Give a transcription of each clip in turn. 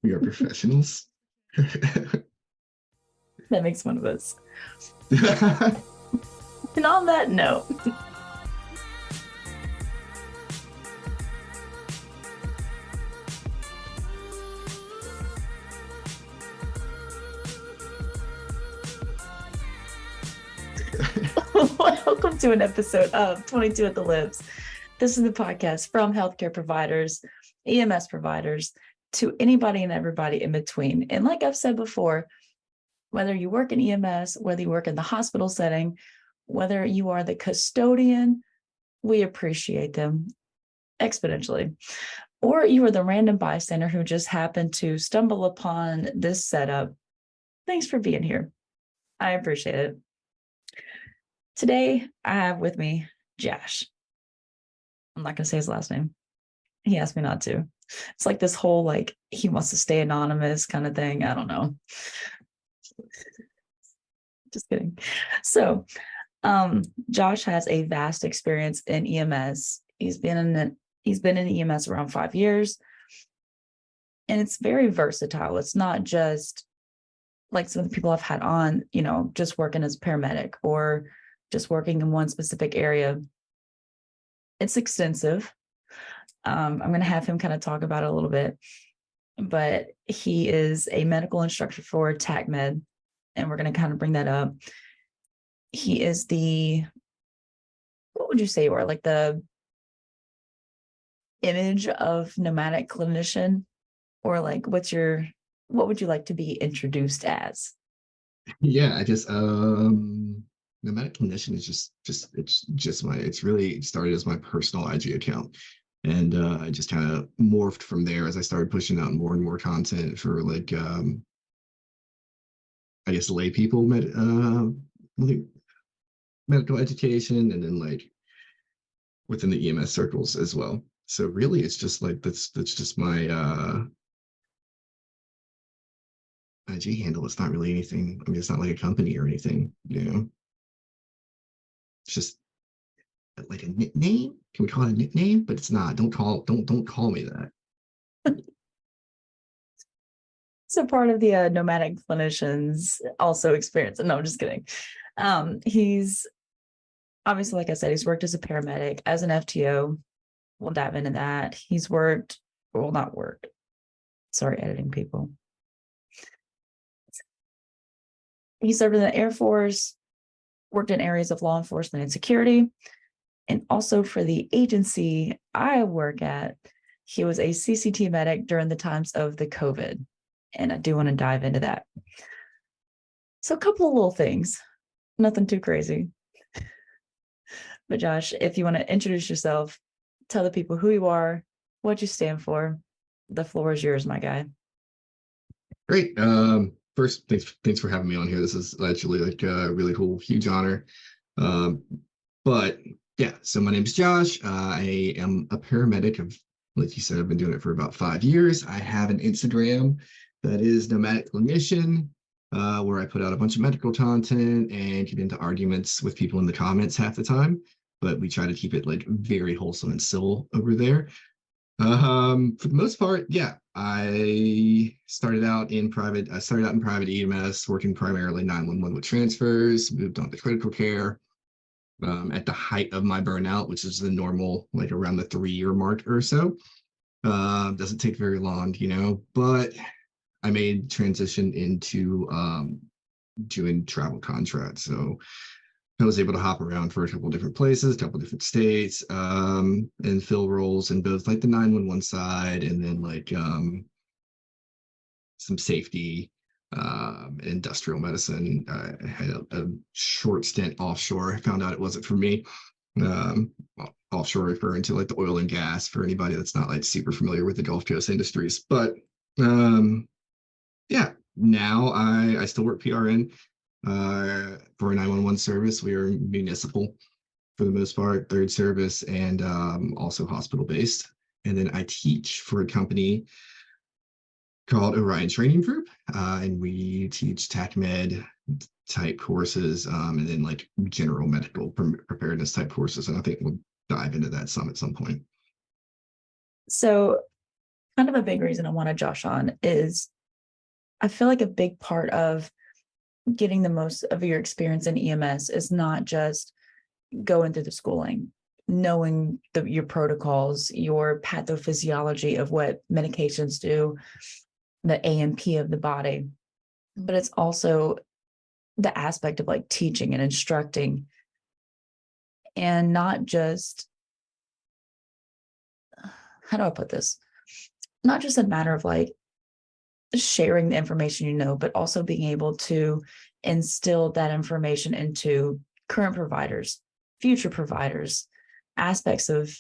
We are professionals. That makes one of us. And on that note, welcome to an episode of 22 at the Libs. This is the podcast from healthcare providers, EMS providers, to anybody and everybody in between. And like I've said before, whether you work in EMS, whether you work in the hospital setting, whether you are the custodian, we appreciate them exponentially. Or you are the random bystander who just happened to stumble upon this setup. Thanks for being here. I appreciate it. Today, I have with me Josh. I'm not going to say his last name. He asked me not to. It's like this whole, he wants to stay anonymous kind of thing. I don't know. Just kidding. So, Josh has a vast experience in EMS. He's been in EMS around 5 years, and it's very versatile. It's not just like some of the people I've had on, just working as a paramedic or just working in one specific area. It's extensive. I'm going to have him kind of talk about it a little bit, but he is a medical instructor for TACMed, and we're going to kind of bring that up. He is what would you say you are, like the image of pneumatic clinician, or like what would you like to be introduced as? Yeah, I just nomadic condition is it's really started as my personal IG account. And I just kind of morphed from there as I started pushing out more and more content for I guess lay people medical education, and then within the EMS circles as well. So really it's just that's just my IG handle. It's not really anything. I mean, it's not like a company or anything, It's just like a nickname. Can we call it a nickname? But it's not. Don't call me that. So part of the nomadic clinicians also experience. No, I'm just kidding. He's obviously, like I said, he's worked as a paramedic, as an FTO. We'll dive into that. He's not worked. Sorry, editing people. He served in the Air Force, worked in areas of law enforcement and security, and also for the agency I work at, he was a CCT medic during the times of the COVID. And I do want to dive into that. So a couple of little things, nothing too crazy. But Josh, if you want to introduce yourself, tell the people who you are, what you stand for. The floor is yours, my guy. Great. First, thanks for having me on here. This is actually a really cool, huge honor. But yeah, so my name is Josh. I am a paramedic. Like you said, I've been doing it for about 5 years. I have an Instagram that is Nomadic Clinician, where I put out a bunch of medical content and get into arguments with people in the comments half the time. But we try to keep it very wholesome and civil over there. For the most part, yeah, I started out in private EMS, working primarily 911 with transfers, moved on to critical care. At the height of my burnout, which is the normal, around the 3-year mark or so. Doesn't take very long, but I made transition into doing travel contracts. So I was able to hop around for a couple of different places, a couple of different states, and fill roles in both the 911 side and then some safety, industrial medicine. I had a short stint offshore. I found out it wasn't for me. Offshore referring to the oil and gas, for anybody that's not super familiar with the Gulf Coast industries. But yeah, now I still work PRN for a 911 service. We are municipal for the most part, third service, and also hospital based. And then I teach for a company called Orion Training Group, and we teach TACMed type courses, and then general medical preparedness type courses. And I think we'll dive into that some at some point. So kind of a big reason I wanted Josh on is I feel like a big part of getting the most of your experience in EMS is not just going through the schooling, knowing your protocols, your pathophysiology of what medications do, the A&P of the body, but it's also the aspect of like teaching and instructing, and not just, how do I put this? Not just a matter of like sharing the information you know, but also being able to instill that information into current providers, future providers, aspects of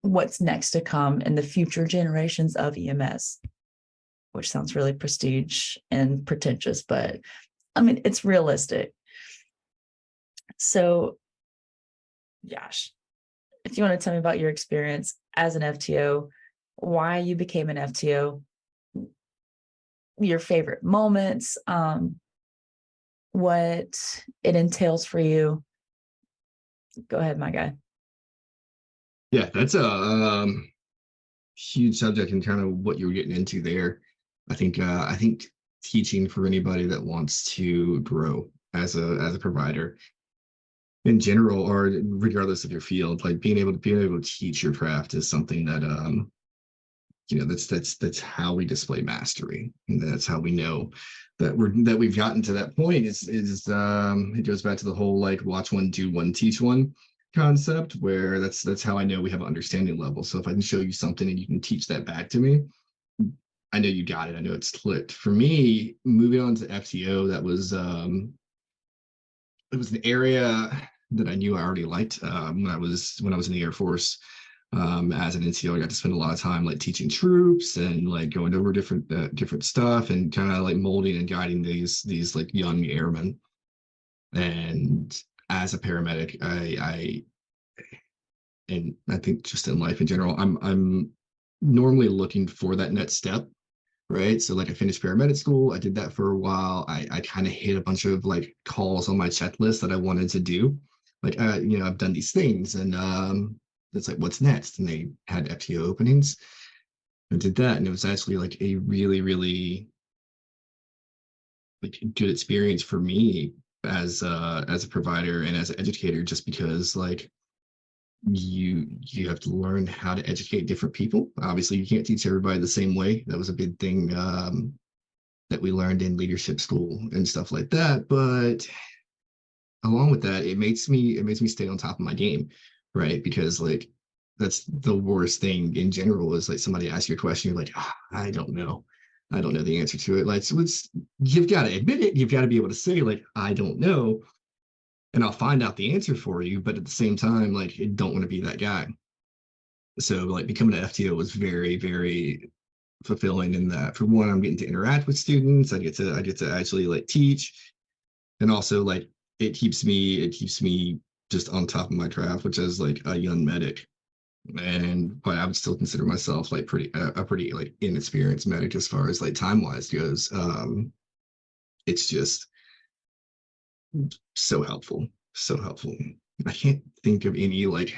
what's next to come in the future generations of EMS, which sounds really prestige and pretentious, but I mean, it's realistic. So, Josh, if you want to tell me about your experience as an FTO, why you became an FTO, your favorite moments, what it entails for you. Go ahead, my guy. Yeah, that's a huge subject and kind of what you were getting into there. I think teaching for anybody that wants to grow as a provider in general, or regardless of your field, like being able to teach your craft is something that that's how we display mastery, and that's how we know that we've gotten to that point. Is it goes back to the whole like watch one, do one, teach one concept, where that's how I know we have an understanding level. So if I can show you something and you can teach that back to me, I know you got it. I know it's clicked. For me, moving on to FTO, that was it was an area that I knew I already liked when I was in the Air Force. As an NCO, I got to spend a lot of time like teaching troops and like going over different stuff and kind of like molding and guiding these like young airmen. And as a paramedic, I and I think just in life in general, I'm normally looking for that next step, right? So like I finished paramedic school, I did that for a while. I kind of hit a bunch of like calls on my checklist that I wanted to do. Like I've done these things, and it's like, what's next? And they had FTO openings. I did that, and it was actually like a really, really like good experience for me as a provider and as an educator, just because like you have to learn how to educate different people. Obviously, you can't teach everybody the same way. That was a big thing that we learned in leadership school and stuff like that. But along with that, it makes me stay on top of my game, right? Because like that's the worst thing in general is like somebody asks you a question, you're like, I don't know. I don't know the answer to it. Like, so you've got to admit it. You've got to be able to say like, I don't know, and I'll find out the answer for you. But at the same time, like, I don't want to be that guy. So like becoming an FTO was very, very fulfilling in that. For one, I'm getting to interact with students. I get to actually like teach, and also like it keeps me just on top of my craft, which is like a young medic. But I would still consider myself like a pretty like inexperienced medic as far as like time wise goes. It's just so helpful, so helpful. I can't think of any like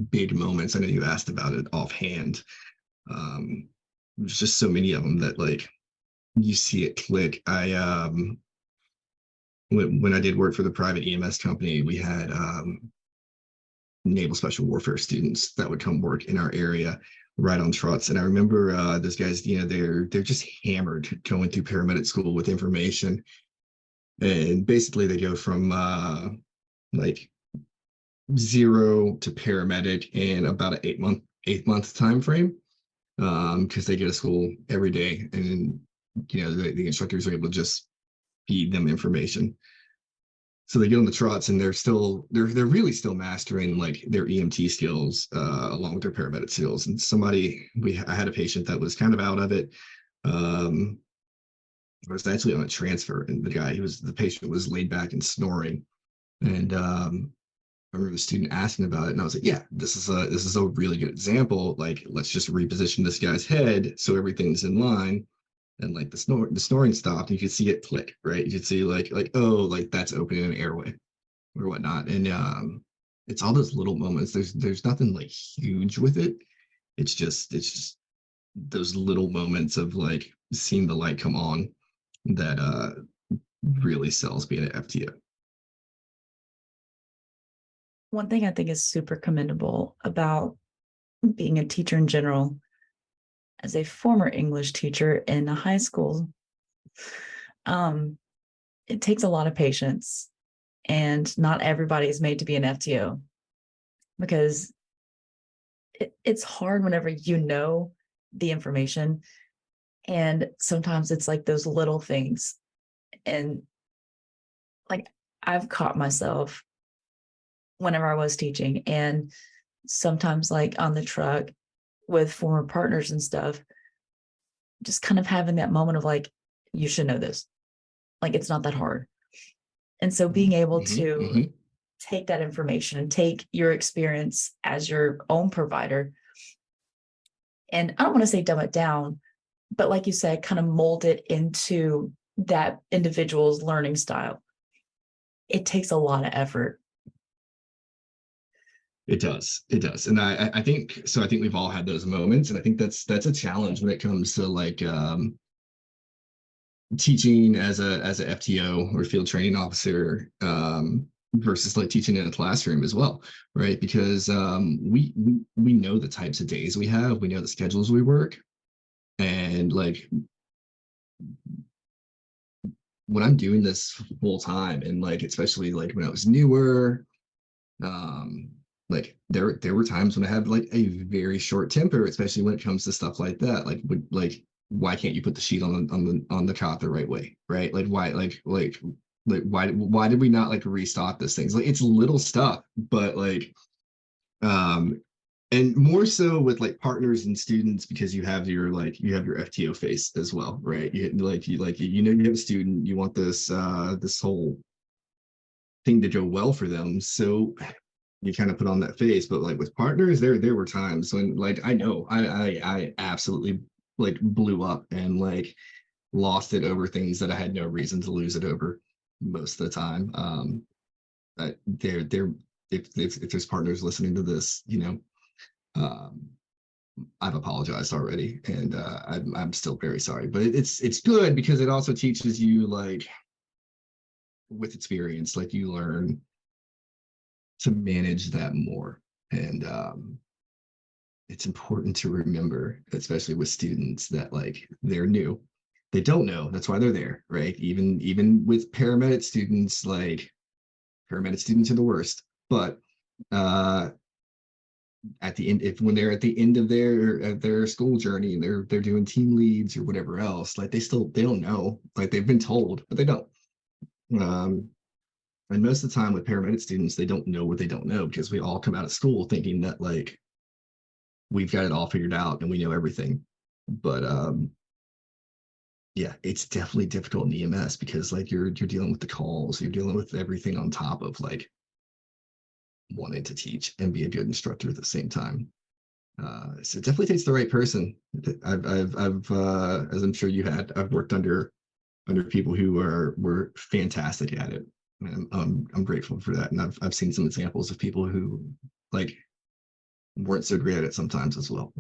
big moments. I know you asked about it offhand. There's just so many of them that like you see it click. When I did work for the private EMS company, we had naval special warfare students that would come work in our area right on trots. And I remember those guys, they're just hammered going through paramedic school with information. And basically they go from like zero to paramedic in about an 8 month time frame, because they go to school every day, and the instructors are able to just feed them information. So they get on the trots, and they're really still mastering like their EMT skills along with their paramedic skills. And I had a patient that was kind of out of it. I was actually on a transfer, and the patient was laid back and snoring. And I remember the student asking about it, and I was like, yeah, this is a really good example. Like, let's just reposition this guy's head so everything's in line. And like the snoring stopped, and you could see it click, right? You could see like, oh, like that's opening an airway or whatnot. And it's all those little moments. There's nothing like huge with it. It's just those little moments of like seeing the light come on that really sells being an FTO. One thing I think is super commendable about being a teacher in general, as a former English teacher in a high school, um, it takes a lot of patience, and not everybody is made to be an FTO, because it's hard whenever you know the information, and sometimes it's like those little things. And like, I've caught myself whenever I was teaching, and sometimes like on the truck with former partners and stuff, just kind of having that moment of like, you should know this. Like, it's not that hard. And so being able to Mm-hmm. take that information and take your experience as your own provider, and I don't want to say dumb it down, but like you said, kind of mold it into that individual's learning style. It takes a lot of effort. It does. It does. And I think so. I think we've all had those moments. And I think that's a challenge when it comes to like teaching as a FTO or field training officer, versus like teaching in a classroom as well, right? Because we know the types of days we have, we know the schedules we work, and like when I'm doing this full time, and like especially like when I was newer, um, like there were times when I had like a very short temper, especially when it comes to stuff like that. Like would like why can't you put the sheet on the cot the right way, right? Like why why did we not like restock these things? Like it's little stuff, but like um and more so with like partners and students, because you have your FTO face as well, right? You know you have a student, you want this whole thing to go well for them, so you kind of put on that face. But like with partners, there were times when like I know I absolutely like blew up and like lost it over things that I had no reason to lose it over most of the time. They're if there's partners listening to this, um, I've apologized already, and I'm still very sorry. But it's good because it also teaches you like with experience, like you learn to manage that more, and it's important to remember, especially with students, that like they're new, they don't know, that's why they're there, right? Even with paramedic students, like paramedic students are the worst, but uh at the end, if when they're at the end of their school journey and they're doing team leads or whatever else, like they don't know, like they've been told but they don't. um and most of the time with paramedic students, they don't know what they don't know, because we all come out of school thinking that like we've got it all figured out and we know everything. But yeah, it's definitely difficult in EMS because like you're dealing with the calls, you're dealing with everything on top of like wanting to teach and be a good instructor at the same time. So it definitely takes the right person. I've as I'm sure you had, I've worked under people who were fantastic at it. And I'm grateful for that. And I've seen some examples of people who like weren't so great at it sometimes as well.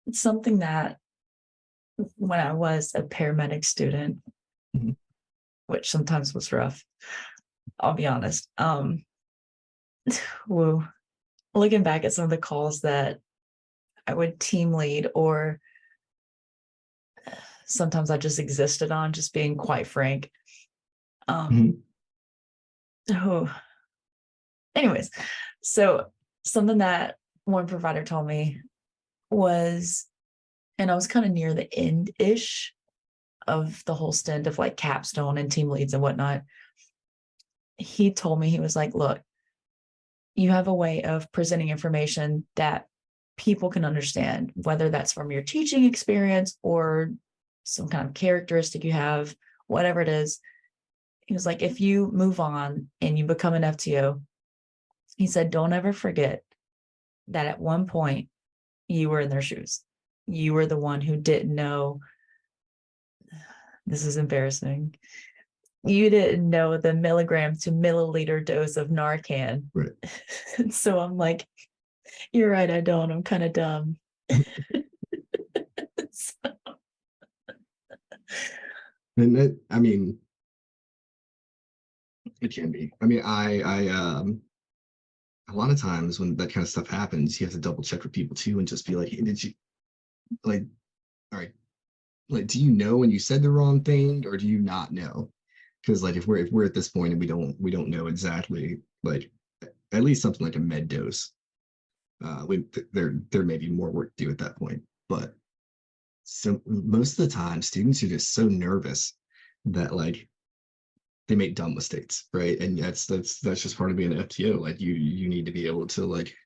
It's something that when I was a paramedic student, Mhm. which sometimes was rough, I'll be honest. Woo, looking back at some of the calls that I would team lead, or sometimes I just existed on, just being quite frank. Um, Mhm. oh, anyways, so something that one provider told me was, and I was kind of near the end ish of the whole stint of like capstone and team leads and whatnot. He told me, he was like, look, you have a way of presenting information that people can understand, whether that's from your teaching experience or some kind of characteristic you have, whatever it is. He was like, if you move on and you become an FTO, he said, don't ever forget that at one point you were in their shoes. You were the one who didn't know. This is embarrassing. You didn't know the milligram to milliliter dose of Narcan. Right. So I'm like, You're right, I don't. I'm kind of dumb. So- And it, I mean, it can be. I mean, a lot of times when that kind of stuff happens, you have to double check with people too, and just be like, hey, did you like, all right, like, do you know when you said the wrong thing, or do you not know? Because like, if we're at this point and we don't know exactly, like, at least something like a med dose, there may be more work to do at that point. But so most of the time, students are just so nervous that like they make dumb mistakes, right? And that's just part of being an FTO. Like you need to be able to like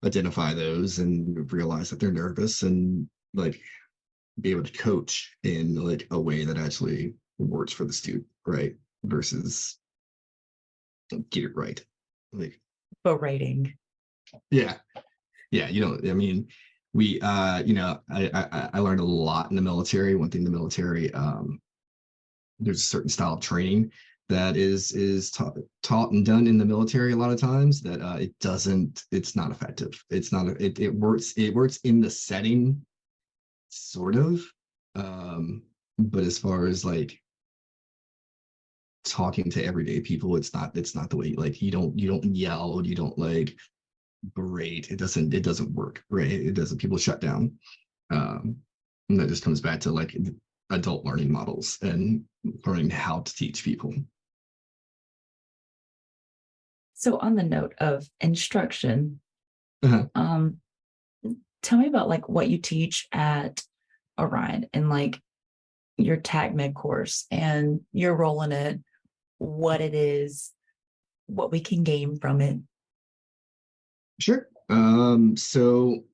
identify those and realize that they're nervous and like be able to coach in like a way that actually works for the student, right? Versus get it right. Like, But writing. yeah, yeah, I mean, I learned a lot in the military. One thing in the military, there's a certain style of training that is taught and done in the military a lot of times that it's not effective. It's not it works in the setting sort of, but as far as like talking to everyday people, it's not the way. Like you don't yell, you don't like berate. It doesn't work, right? It doesn't. People shut down. um and that just comes back to like adult learning models and learning how to teach people. So on the note of instruction, Uh-huh. um, tell me about like what you teach at Orion and like your tag med course and your role in it, what it is, what we can gain from it. Sure. So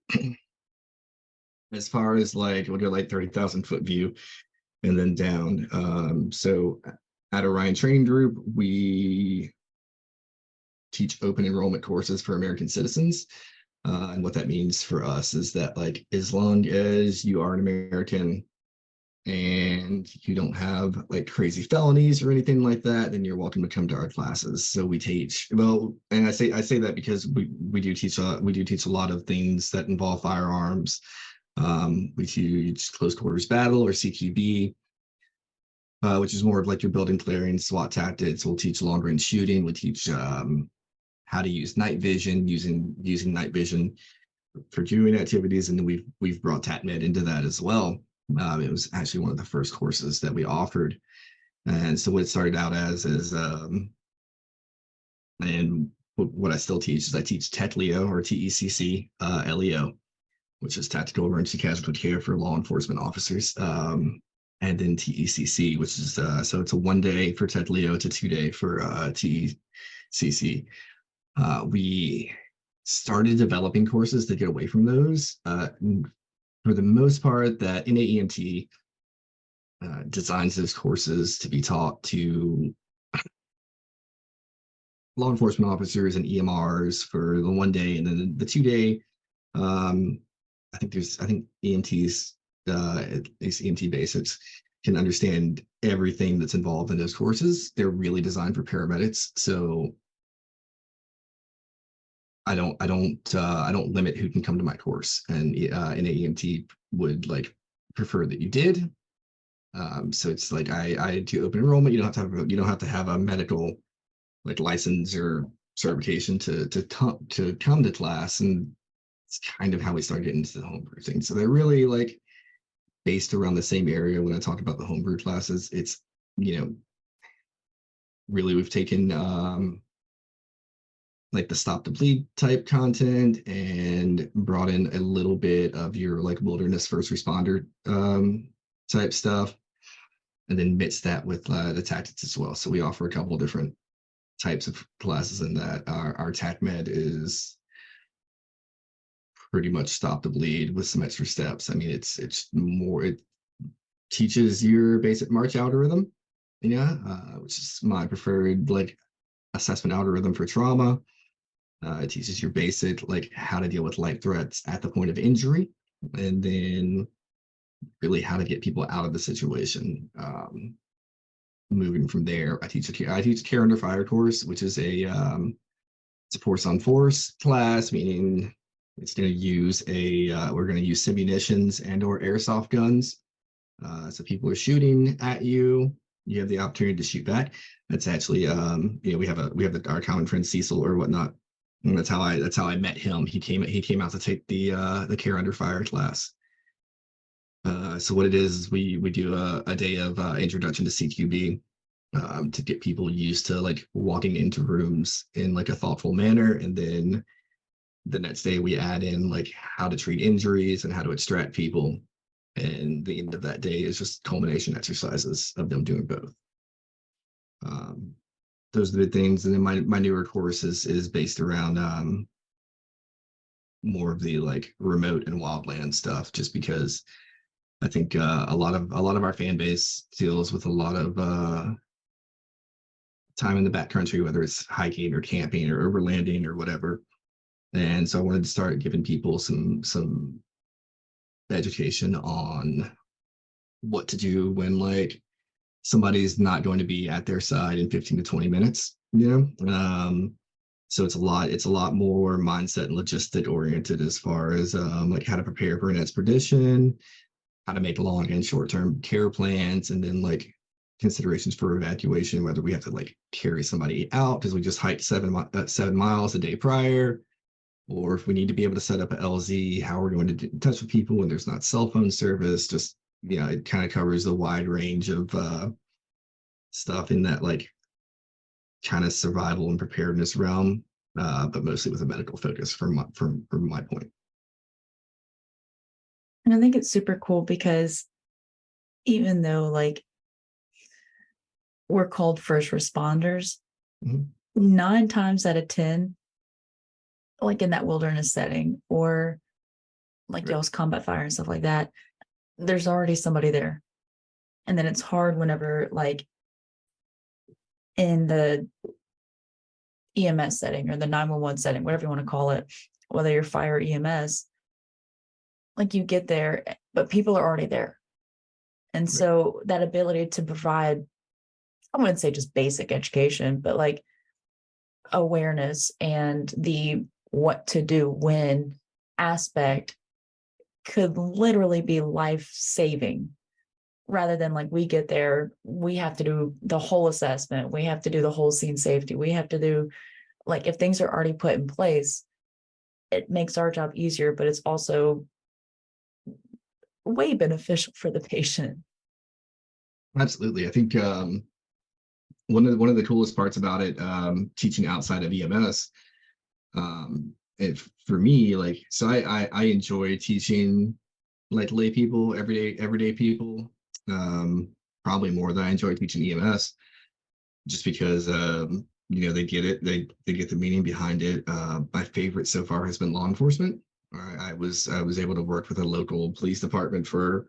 as far as like we'll go like 30,000 foot view and then down. So at Orion Training Group, we teach open enrollment courses for American citizens. And what that means for us is that like as long as you are an American and you don't have like crazy felonies or anything like that, then you're welcome to come to our classes. So we teach well, and I say that because we do teach a lot of things that involve firearms. We teach close quarters battle or CQB, which is more of like your building clearing, SWAT tactics. We'll teach long range shooting. We teach how to use night vision, using night vision for viewing activities, and then we've brought TACMED into that as well. It was actually one of the first courses that we offered, and so what it started out as is, and what I still teach is I teach TECLEO or TECC LEO, which is Tactical Emergency Casualty Care for law enforcement officers, and then TECC, which is so it's a 1 day for TECLEO, it's a 2 day for TECC. We started developing courses to get away from those. For the most part, that NAEMT designs those courses to be taught to law enforcement officers and EMRs for the 1 day, and then the 2 day. I think EMTs, at least EMT basics, can understand everything that's involved in those courses. They're really designed for paramedics, so I don't limit who can come to my course, and an AEMT would like prefer that you did. So it's like I do open enrollment. You don't have to have a medical like license or certification to come to class, and it's kind of how we started getting into the homebrew thing. So they're really like based around the same area. When I talk about the homebrew classes, it's you know really we've taken like the stop the bleed type content and brought in a little bit of your like wilderness first responder type stuff, and then mix that with the tactics as well. So we offer a couple of different types of classes in that. Our TAC Med is pretty much stop the bleed with some extra steps. I mean, it teaches your basic March algorithm, yeah, which is my preferred like assessment algorithm for trauma. It teaches your basic like how to deal with life threats at the point of injury, and then really how to get people out of the situation. Moving from there, I teach a care under fire course, which is It's a force on force class, meaning it's going to use we're going to use simunitions and or airsoft guns. So people are shooting at you. You have the opportunity to shoot back. That's actually, our common friend Cecil or whatnot. And that's how I met him. He came out to take the care under fire class. So what it is we do a day of introduction to CQB, to get people used to like walking into rooms in like a thoughtful manner, and then the next day we add in like how to treat injuries and how to extract people, and the end of that day is just culmination exercises of them doing both. Those are the things, and then my newer course is based around more of the like remote and wildland stuff, just because I think a lot of our fan base deals with a lot of time in the backcountry, whether it's hiking or camping or overlanding or whatever. And so I wanted to start giving people some education on what to do when like somebody's not going to be at their side in 15 to 20 minutes, so it's a lot more mindset and logistic oriented as far as like how to prepare for an expedition, how to make long and short-term care plans, and then like considerations for evacuation, whether we have to like carry somebody out because we just hiked 7 miles a day prior, or if we need to be able to set up an LZ, how we're going to get in touch with people when there's not cell phone service. Just, it kind of covers the wide range of stuff in that like kind of survival and preparedness realm, but mostly with a medical focus from my point. And I think it's super cool because even though like we're called first responders, 9 times out of 10, like in that wilderness setting or like Right. y'all's combat fire and stuff like that, there's already somebody there. And then it's hard whenever like in the EMS setting or the 911 setting, whatever you want to call it, whether you're fire or EMS, like you get there, but people are already there. And so that ability to provide, I wouldn't say just basic education, but like awareness and the what to do when aspect could literally be life saving, rather than like we get there, we have to do the whole assessment, we have to do the whole scene safety, we have to do like if things are already put in place, it makes our job easier, but it's also way beneficial for the patient. Absolutely. I think one of the coolest parts about it, teaching outside of EMS, for me, like, so I enjoy teaching like lay people, everyday people, probably more than I enjoy teaching EMS, just because they get it, they get the meaning behind it. My favorite so far has been law enforcement. I was able to work with a local police department for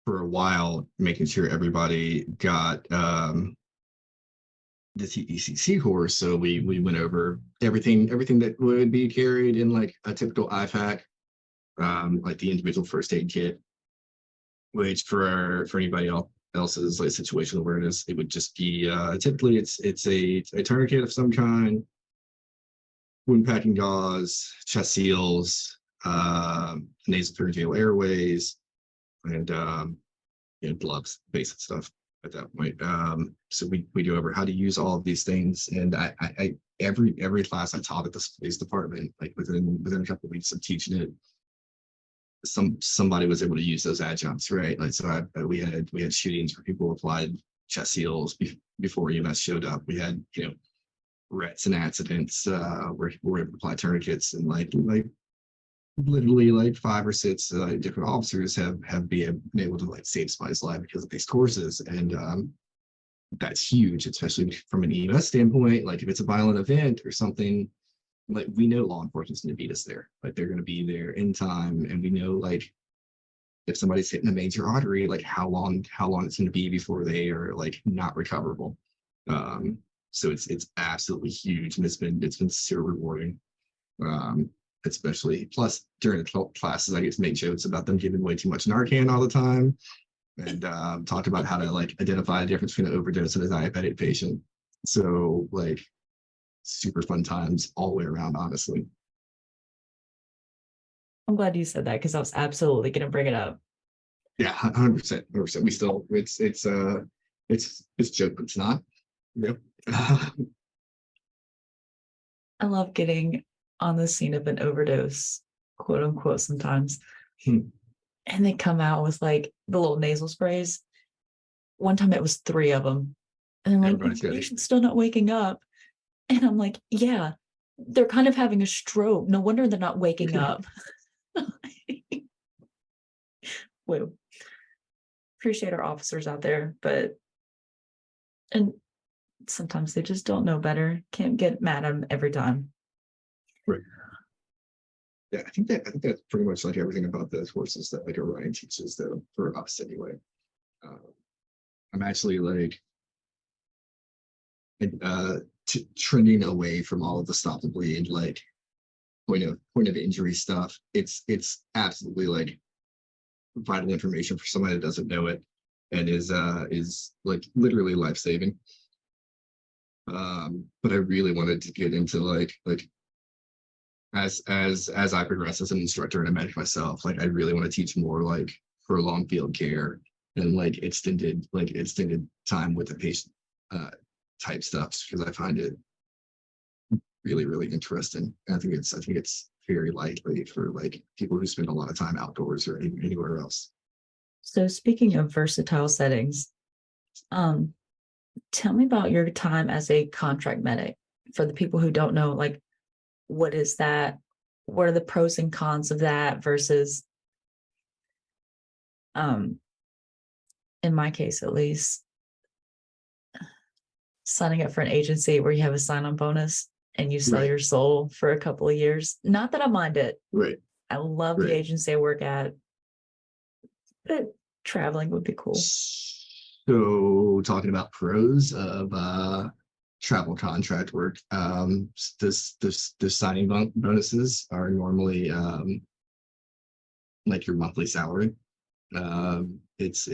a while, making sure everybody got the TECC course. So we went over everything that would be carried in like a typical IFAC, like the individual first aid kit, which for anybody else's like situational awareness, it would just be typically it's a tourniquet of some kind, wound packing gauze, chest seals, nasopharyngeal airways, and gloves, basic stuff at that point. So we go over how to use all of these things, and I every class I taught at this police department, like within a couple of weeks of teaching it, somebody was able to use those adjuncts, right? Like so, we had shootings where people applied chest seals before EMS showed up. We had wrecks and accidents where people were able to apply tourniquets, and like literally like 5 or 6 different officers have been able to like save somebody's life because of these courses. And that's huge, especially from an EMS standpoint. Like if it's a violent event or something, like we know law enforcement's going to beat us there. Like they're going to be there in time, and we know like if somebody's hitting a major artery, like how long it's going to be before they are like not recoverable. So it's absolutely huge, and it's been so rewarding. Especially plus during the classes, I get to make jokes about them giving way too much Narcan all the time, and talk about how to like identify the difference between an overdose and a diabetic patient. So like super fun times all the way around, honestly. I'm glad you said that because I was absolutely going to bring it up. Yeah, 100%, 100%. We still, it's joke, but it's not. Yep. I love getting on the scene of an overdose, quote unquote, sometimes. Hmm. And they come out with like the little nasal sprays. One time it was 3 of them. And they're like, the Everybody's got it. patient's still not waking up. And I'm like, yeah, they're kind of having a stroke. No wonder they're not waking up. Woo. Appreciate our officers out there, but and sometimes they just don't know better. Can't get mad at them every time. Right. Yeah, I think that's pretty much like everything about the courses that like Orion teaches, though, for us anyway. Um, I'm actually like uh trending away from all of the stop the bleed, like point of injury stuff. It's absolutely like vital information for somebody that doesn't know it, and is like literally life saving. But I really wanted to get into like as I progress as an instructor and a medic myself, like I really want to teach more like prolonged field care and like extended time with the patient type stuff, because I find it really, really interesting. And I think it's very likely for like people who spend a lot of time outdoors or anywhere else. So speaking of versatile settings, um, tell me about your time as a contract medic. For the people who don't know, like what is that? What are the pros and cons of that versus um in my case at least signing up for an agency where you have a sign-on bonus and you sell Right, your soul for a couple of years. Not that I mind it. right, I love the right. agency I work at, but traveling would be cool. So talking about pros of travel contract work, this signing bonuses are normally like your monthly salary. It's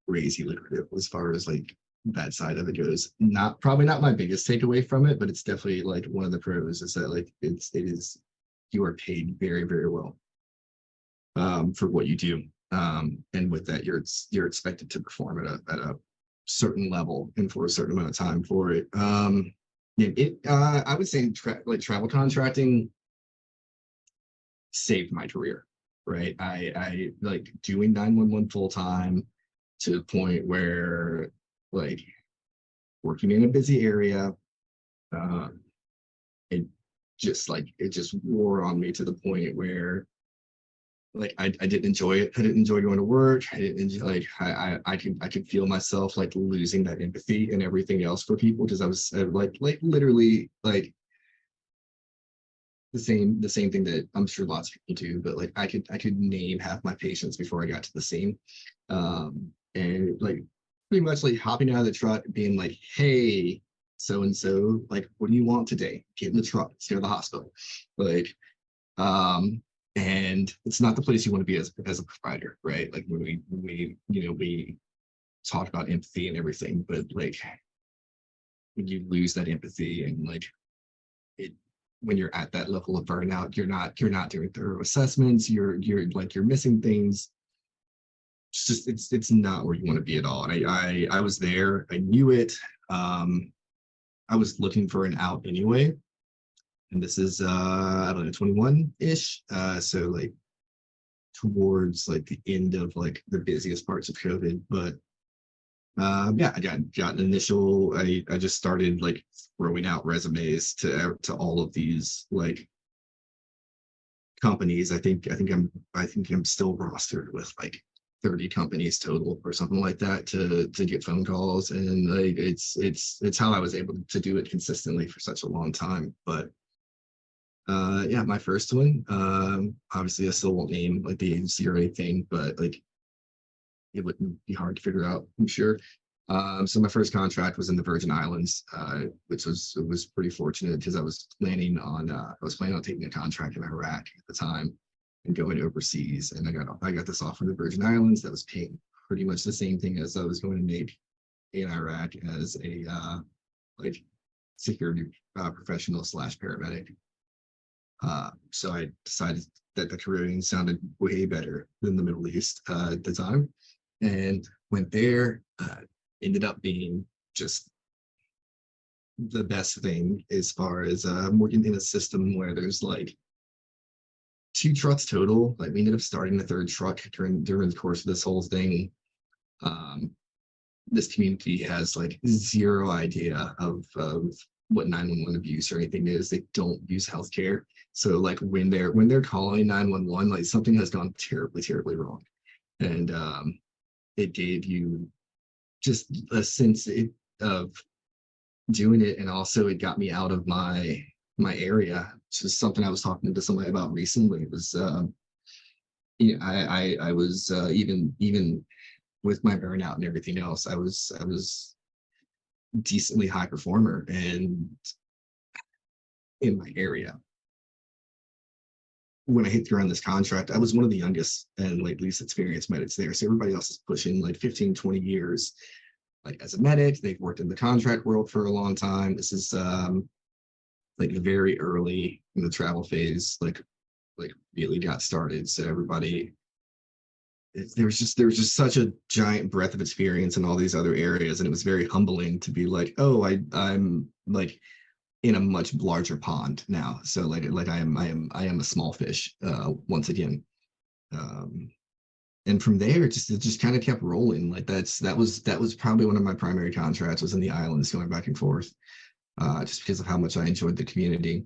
crazy lucrative as far as like that side of it goes. Not probably not my biggest takeaway from it, but it's definitely like one of the pros is that like it is you are paid very, very well for what you do. And with that, you're expected to perform at a certain level and for a certain amount of time for it. I would say like travel contracting saved my career, right? I like doing 911 full time to the point where like working in a busy area, uh, it it just wore on me to the point where like I didn't enjoy it. I didn't enjoy going to work. I didn't enjoy, like I could feel myself like losing that empathy and everything else for people, because I was like literally like the same thing that I'm sure lots of people do, but like I could name half my patients before I got to the scene. And like pretty much like hopping out of the truck being like, hey, so and so, like, what do you want today? Get in the truck, let's go to the hospital. Like, um, and it's not the place you want to be as a provider, right? Like when we talk about empathy and everything, but like when you lose that empathy and like it when you're at that level of burnout, you're not doing thorough assessments, you're missing things. It's not where you want to be at all. And I was there, I knew it. I was looking for an out anyway. And this is I don't know, 21-ish. So like towards like the end of like the busiest parts of COVID. But yeah, I got an initial. I just started like throwing out resumes to all of these like companies. I think I'm still rostered with like 30 companies total or something like that to get phone calls, and like it's how I was able to do it consistently for such a long time. But yeah, my first one, obviously I still won't name like the agency or anything, but like it wouldn't be hard to figure out, I'm sure. So my first contract was in the Virgin Islands, which was pretty fortunate because I was planning on taking a contract in Iraq at the time and going overseas, and I got this offer in the Virgin Islands that was paying pretty much the same thing as I was going to make in Iraq as a like security professional slash paramedic. So I decided that the Caribbean sounded way better than the Middle East at the time, and went there. Ended up being just the best thing as far as working in a system where there's like two trucks total. Like we ended up starting the third truck during the course of this whole thing. Um, this community has like zero idea of what 911 abuse or anything is. They don't use healthcare. So like when they're calling 911, like something has gone terribly wrong. And it gave you just a sense of doing it. And also it got me out of my area. It's just something I was talking to somebody about recently. It was I was even with my burnout and everything else, I was decently high performer and in my area. When I hit through on this contract, I was one of the youngest and like least experienced medics there. So everybody else is pushing like 15, 20 years. Like as a medic, they've worked in the contract world for a long time. This is like very early in the travel phase, like really got started. So everybody there was just such a giant breadth of experience in all these other areas, and it was very humbling to be like, oh, I'm like in a much larger pond now. So like I am a small fish once again. Um, and from there, it just kind of kept rolling. Like that was probably one of my primary contracts was in the islands, going back and forth, just because of how much I enjoyed the community.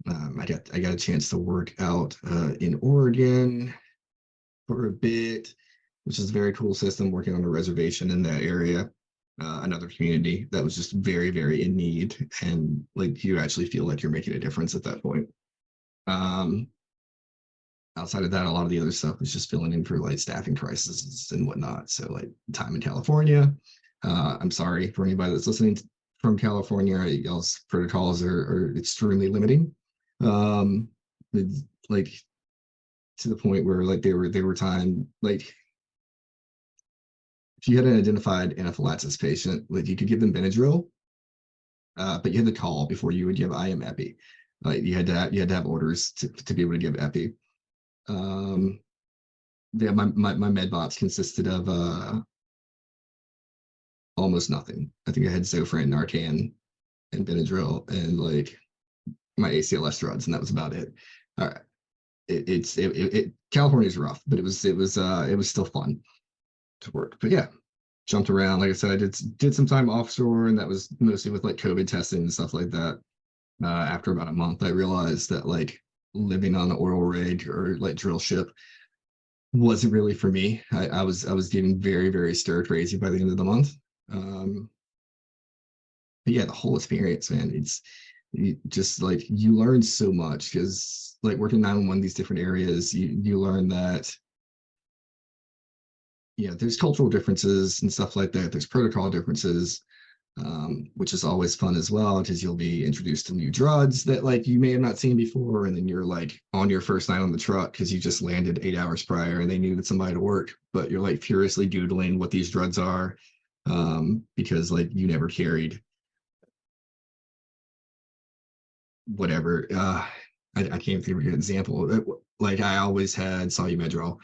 I got a chance to work out in Oregon for a bit, which is a very cool system, working on a reservation in that area. Another community that was just very in need, and like you actually feel like you're making a difference at that point. Um, Outside of that, a lot of the other stuff was just filling in for like staffing crises and whatnot. So like time in California. I'm sorry for anybody that's listening from California. Y'all's protocols are extremely limiting. It's like to the point where like they were time like if you had an identified anaphylaxis patient, like you could give them Benadryl, but you had to call before you would give IM epi. Like you had to have orders to be able to give epi. Um, yeah, my med bots consisted of almost nothing. I think I had Zofran, Narcan, and Benadryl, and like my ACLS drugs, and that was about it. All right. California's rough, but it was still fun to work. But yeah, jumped around. Like I said, I did some time offshore, and that was mostly with like COVID testing and stuff like that. After about a month, I realized that like living on an oil rig or like drill ship wasn't really for me. I was getting very stir crazy by the end of the month. Um, but yeah, the whole experience, man, just like you learn so much because like working 911 these different areas, you learn that there's cultural differences and stuff like that. There's protocol differences, which is always fun as well because you'll be introduced to new drugs that like you may have not seen before, and then you're like on your first night on the truck because you just landed 8 hours prior and they needed somebody to work, but you're like furiously doodling what these drugs are, because like you never carried whatever. I can't think of a good example. Like I always had Solumedrol.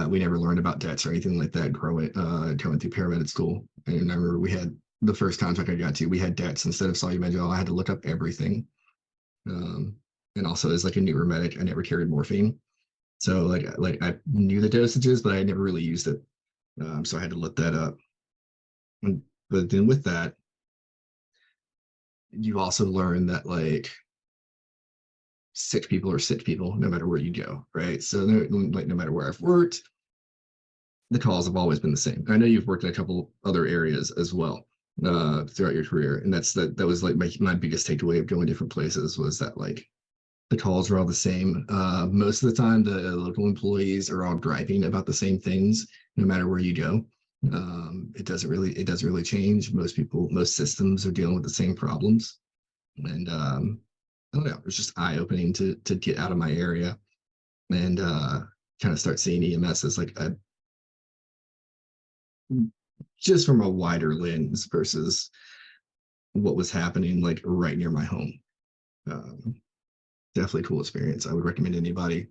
We never learned about debts or anything like that going through paramedic school. And I remember we had the first contract I got to, we had debts instead of Solumedrol. I had to look up everything. And also as like a newer medic, I never carried morphine. So like I knew the dosages, but I never really used it. So I had to look that up. But then with that, you also learn that like sick people are sick people no matter where you go, right? So like no matter where I've worked, the calls have always been the same. I know you've worked in a couple other areas as well throughout your career, and that was like my biggest takeaway of going different places was that like the calls are all the same. Most of the time, the local employees are all griping about the same things no matter where you go. It doesn't really change. Most systems are dealing with the same problems, and I don't know. It was just eye opening to get out of my area and kind of start seeing EMS as like a just from a wider lens versus what was happening like right near my home. Um, Definitely cool experience. I would recommend anybody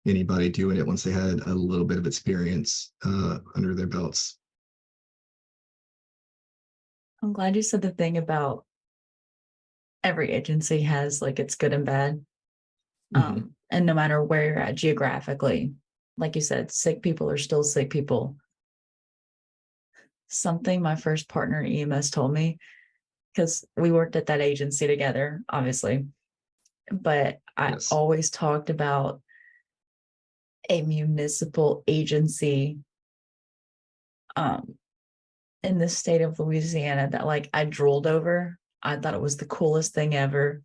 doing it once they had a little bit of experience under their belts. I'm glad you said the thing about every agency has like its good and bad. Mm-hmm. And no matter where you're at geographically, like you said, sick people are still sick people. Something my first partner in EMS told me, because we worked at that agency together, obviously, but I Yes. always talked about a municipal agency um, in the state of Louisiana that like I drooled over. I thought it was the coolest thing ever.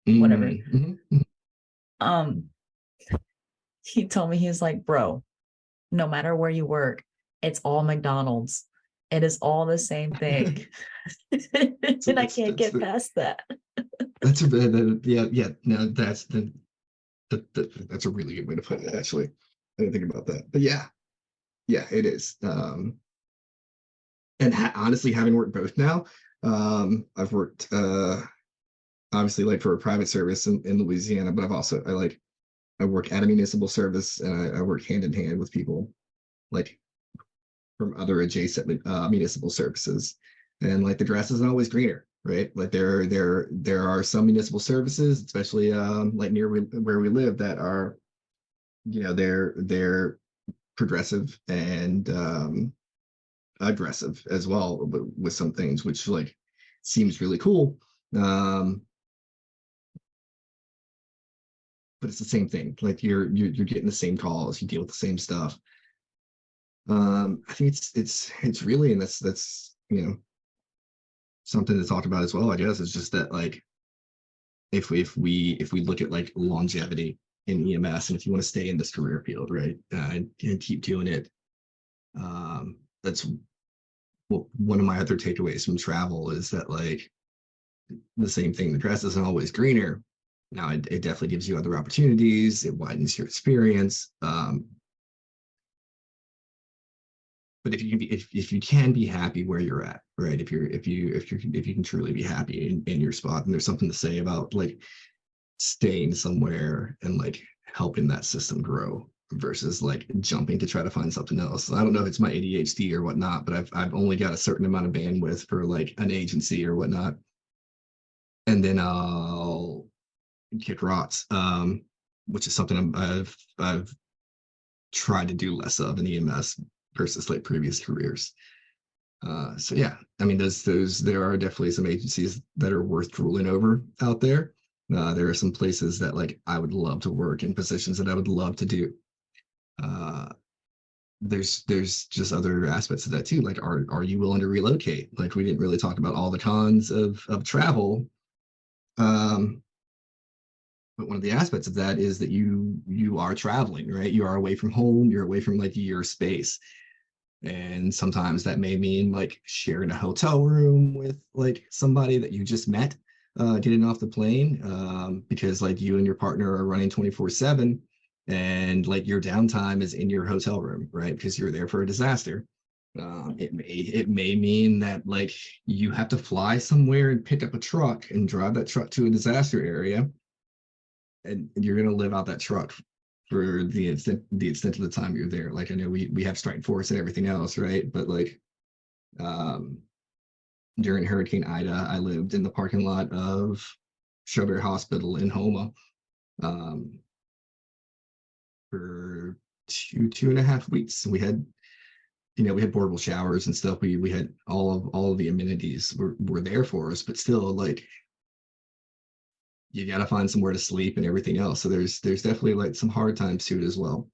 Whatever. Mm-hmm. Um, he told me, he's like, bro, no matter where you work, it's all McDonald's. It is all the same thing. So And I can't get past that. that's a yeah, yeah, no, that's a really good way to put it, actually. I didn't think about that, but yeah, yeah, it is. And honestly, having worked both now, I've worked obviously like for a private service in Louisiana, but I work at a municipal service, and I work hand in hand with people like from other adjacent municipal services, and like the grass isn't always greener, right? Like there are some municipal services, especially like near where we live, that are, they're progressive and aggressive as well with some things, which like seems really cool. Um, but it's the same thing. Like you're getting the same calls, you deal with the same stuff. I think it's really, and that's something to talk about as well, I guess. Is just that, like, if we look at like longevity in EMS, and if you want to stay in this career field, right, and keep doing it, that's one of my other takeaways from travel, is that like the same thing, the grass isn't always greener. Now it definitely gives you other opportunities, it widens your experience, but if you can be happy where you're at, right, if you can truly be happy in your spot, and there's something to say about like staying somewhere and like helping that system grow versus like jumping to try to find something else. I don't know if it's my ADHD or whatnot, but I've only got a certain amount of bandwidth for like an agency or whatnot, and then I'll kick rocks, which is something I've tried to do less of in EMS versus like previous careers. So yeah, I mean, there are definitely some agencies that are worth drooling over out there. There are some places that like I would love to work in, positions that I would love to do. Uh, there's just other aspects of that too. Like, are you willing to relocate? Like, we didn't really talk about all the cons of travel. Um, but one of the aspects of that is that you are traveling, right? You are away from home. You're away from like your space. And sometimes that may mean like sharing a hotel room with like somebody that you just met getting off the plane, because like you and your partner are running 24/7, and like your downtime is in your hotel room, right? Because you're there for a disaster. It may mean that like you have to fly somewhere and pick up a truck and drive that truck to a disaster area, and you're going to live out that truck for the extent of the time you're there. Like, I know we have strike force and everything else, right? But like, um, during Hurricane Ida, I lived in the parking lot of Shelby Hospital in Homa, um, for 2.5 weeks. We had portable showers and stuff. We had all of the amenities were there for us, but still, like, you got to find somewhere to sleep and everything else. So there's definitely like some hard times to it as well.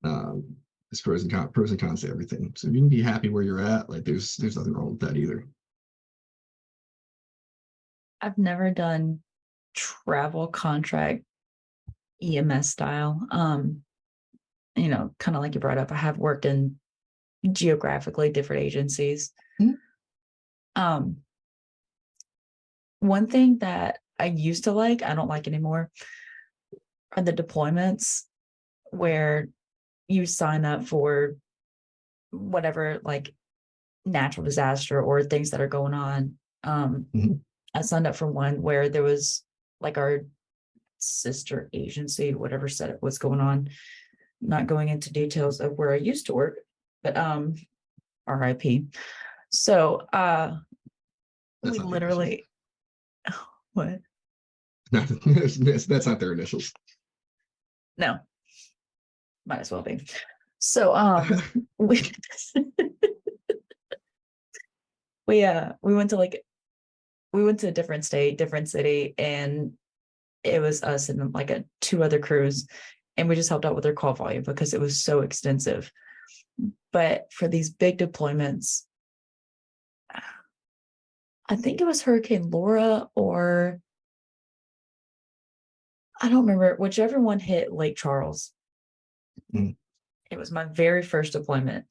There's pros and cons to everything. So if you can be happy where you're at, like there's nothing wrong with that either. I've never done travel contract EMS style. Kind of like you brought up, I have worked in geographically different agencies. Mhm. Um, One thing that I used to like, I don't like anymore, are the deployments where you sign up for whatever, like natural disaster or things that are going on Mhm. I signed up for one where there was like our sister agency, whatever setup was going on. Not going into details of where I used to work, but RIP. So That's we not the initials. literally what? That's not their initials. No, might as well be. So we we went to we went to a different state, different city, and it was us and like two other crews, and we just helped out with their call volume because it was so extensive. But for these big deployments, I think it was Hurricane Laura or I don't remember, whichever one hit Lake Charles. Mm. It was my very first deployment,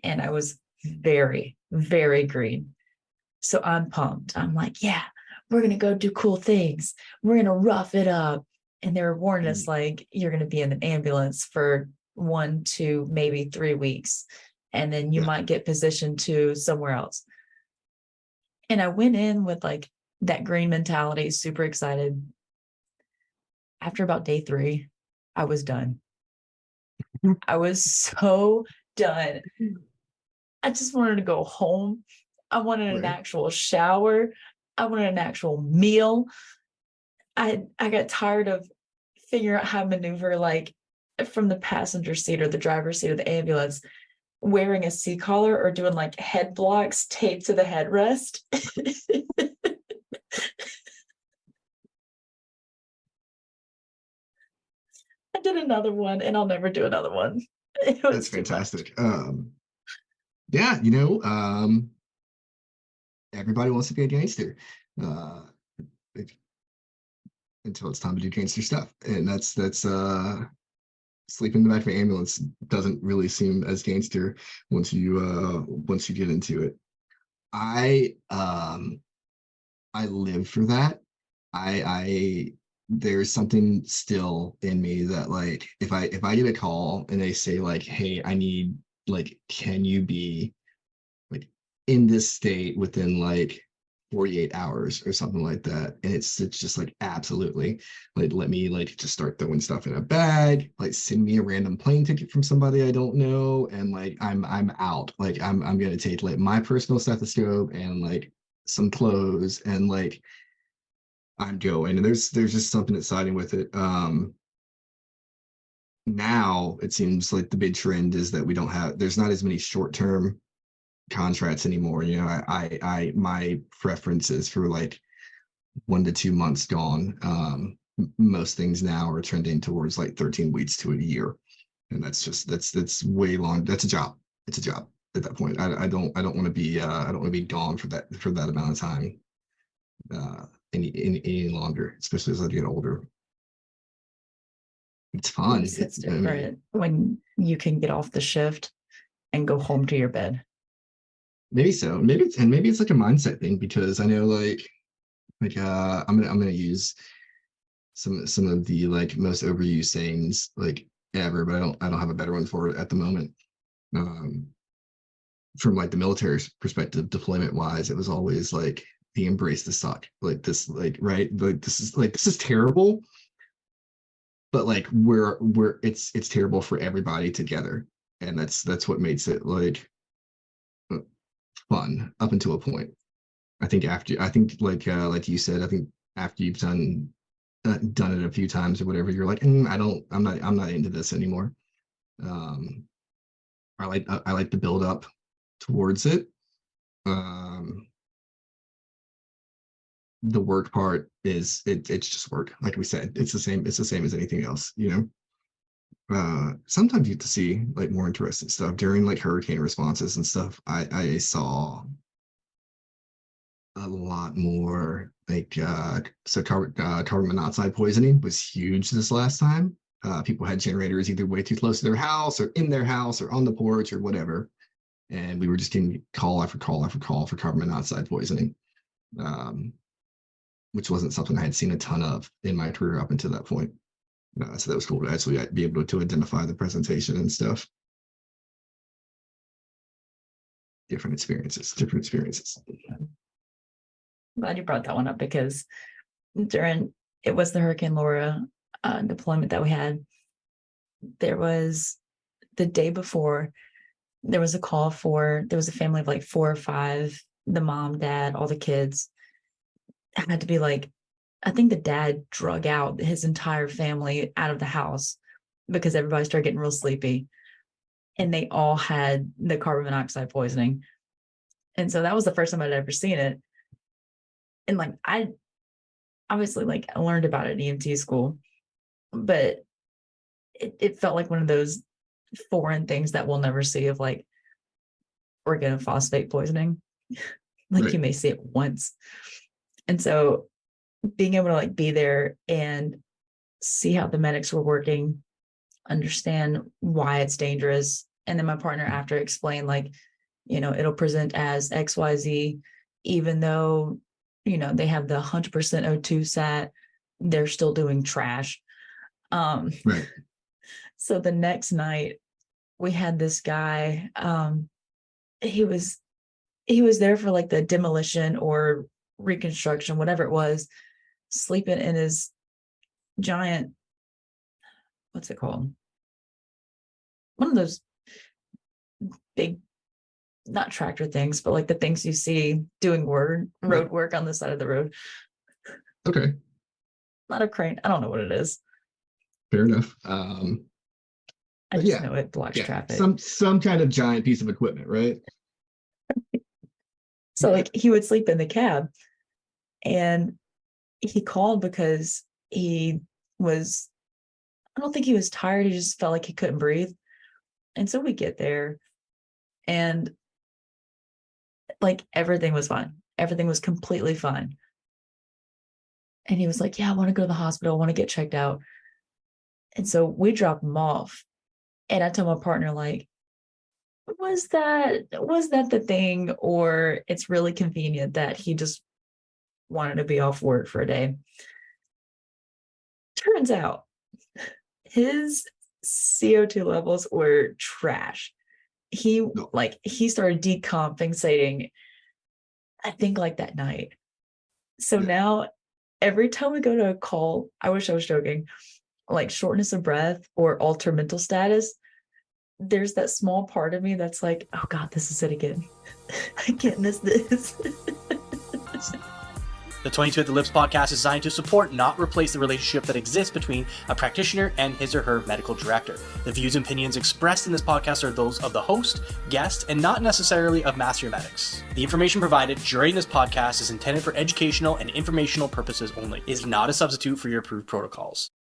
and I was very, very green. So I'm pumped. I'm like, yeah, we're going to go do cool things. We're going to rough it up. And they were warning us, like, you're going to be in an ambulance for 1 to maybe 3 weeks. And then you Yeah. might get positioned to somewhere else. And I went in with like that green mentality, super excited. After about day 3, I was done. I was so done. I just wanted to go home. I wanted an Right. actual shower. I wanted an actual meal. I got tired of figuring out how to maneuver like from the passenger seat or the driver's seat of the ambulance, wearing a C collar or doing like head blocks taped to the headrest. I did another one and I'll never do another one. It That's was too much. fantastic. Yeah, everybody wants to be a gangster. Uh, if- until it's time to do gangster stuff. And that's sleeping in the back of an ambulance doesn't really seem as gangster once you get into it. I live for that. I there's something still in me that like if I get a call and they say like, hey, I need like, can you be like in this state within like 48 hours or something like that, and it's just like absolutely, like let me like just start throwing stuff in a bag, like send me a random plane ticket from somebody I don't know, and like I'm out, like I'm gonna take like my personal stethoscope and like some clothes, and like I'm going. And there's just something exciting with it. Now it seems like the big trend is that there's not as many short-term contracts anymore. My preference is for like 1 to 2 months gone. Most things now are trending towards like 13 weeks to a year, and that's way long. That's a job. It's a job at that point. I don't want to be I don't want to be gone for that amount of time uh, any longer, especially as I get older. It's It fun. just hits I mean, different when you can get off the shift and go home to your bed. maybe so. Maybe it's like a mindset thing, because I know I'm gonna use some of the like most overused sayings like ever, but I don't have a better one for it at the moment. Um, from like the military perspective, deployment wise, it was always like the embrace the suck, like this, like right, like this is terrible, but like we're it's terrible for everybody together, and that's what makes it like fun up until a point. I think like you said, I think after you've done it a few times or whatever, you're like, I'm not into this anymore. Um, I like the build up towards it. Um, the work part it's just work. Like we said, it's the same as anything else, you know. Sometimes you get to see like more interesting stuff during like hurricane responses and stuff. I saw a lot more like carbon monoxide poisoning was huge this last time. People had generators either way too close to their house or in their house or on the porch or whatever, and we were just getting call after call after call for carbon monoxide poisoning, um, which wasn't something I had seen a ton of in my career up until that point. So that was cool to actually be able to identify the presentation and stuff. Different experiences. Glad you brought that one up because during it was the Hurricane Laura deployment that we had. There was the day before, there was a call for there was a family of like 4 or 5, the mom, dad, all the kids had to be like, I think the dad drug out his entire family out of the house because everybody started getting real sleepy and they all had the carbon monoxide poisoning. And so that was the first time I'd ever seen it. And like I obviously like I learned about it in EMT school, but it felt like one of those foreign things that we'll never see of like organophosphate poisoning. Like Right. you may see it once. And so being able to like be there and see how the medics were working, understand why it's dangerous. And then my partner after explained like, it'll present as XYZ, even though, they have the 100% O2 sat, they're still doing trash. Um, Right. so the next night we had this guy, he was there for like the demolition or reconstruction, whatever it was, sleeping in his giant, what's it called? One of those big, not tractor things, but like the things you see doing road Right. work on the side of the road. Okay. Not a crane. I don't know what it is. Fair enough. I But just yeah, know it blocks yeah, traffic. some kind of giant piece of equipment, right? So like he would sleep in the cab and he called because he was, I don't think he was tired. He just felt like he couldn't breathe. And so we get there and like everything was fine. Everything was completely fine. And he was like, yeah, I want to go to the hospital. I want to get checked out. And so we dropped him off. And I told my partner, like, was that the thing? Or it's really convenient that he just wanted to be off work for a day. Turns out his CO2 levels were trash. He No. he started decompensating, I think like that night. So Yeah. now every time we go to a call, I wish I was joking, like shortness of breath or altered mental status, there's that small part of me that's like, oh God, this is it again. I can't miss this. The 22 at the Lips podcast is designed to support, not replace, the relationship that exists between a practitioner and his or her medical director. The views and opinions expressed in this podcast are those of the host, guest, and not necessarily of Master Medics. The information provided during this podcast is intended for educational and informational purposes only. It is not a substitute for your approved protocols.